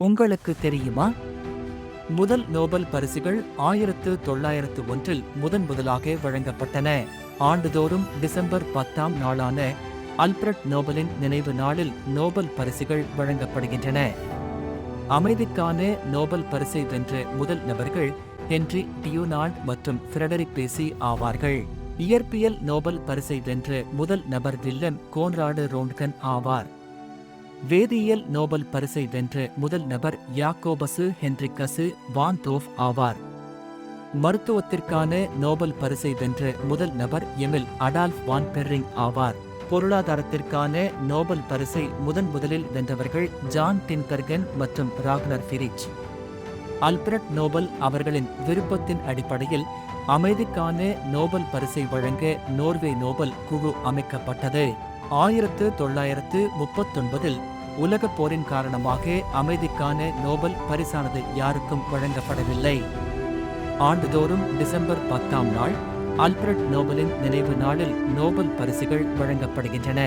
உங்களுக்கு தெரியுமா? முதல் நோபல் பரிசுகள் 1901 முதன்முதலாக வழங்கப்பட்டன. ஆண்டுதோறும் டிசம்பர் 10ஆம் நாளான அல்பிரட் நோபலின் நினைவு நாளில் நோபல் பரிசுகள் வழங்கப்படுகின்றன. அமைதிக்கான நோபல் பரிசை வென்ற முதல் நபர்கள் ஹென்றி டியூனால்ட் மற்றும் ஃபிரெடரிக் பேசி ஆவார்கள். இயற்பியல் நோபல் பரிசை வென்ற முதல் நபர் வில்லெம் கோன்ராடு ரோன்ட்கன் ஆவார். வேதியியல் நோபல் பரிசை வென்ற முதல் நபர் யாக்கோபசு ஹென்ரிக்கசு வான் தோஃப் ஆவார். மருத்துவத்திற்கான நோபல் பரிசை வென்ற முதல் நபர் எமில் அடால்ஃப் வான் பெர்ரிங் ஆவார். பொருளாதாரத்திற்கான நோபல் பரிசை முதலில் வென்றவர்கள் ஜான் டின்கர்கன் மற்றும் ராக்னர் ஃபிரிச். அல்பிரட் நோபல் அவர்களின் விருப்பத்தின் அடிப்படையில் அமைதிக்கான நோபல் பரிசை வழங்க நோர்வே நோபல் குழு அமைக்கப்பட்டது. 1939 உலகப் போரின் காரணமாக அமைதிக்கான நோபல் பரிசானது யாருக்கும் வழங்கப்படவில்லை. ஆண்டுதோறும் டிசம்பர் 10ஆம் நாள் அல்பிரட் நோபலின் நினைவு நாளில் நோபல் பரிசுகள் வழங்கப்படுகின்றன.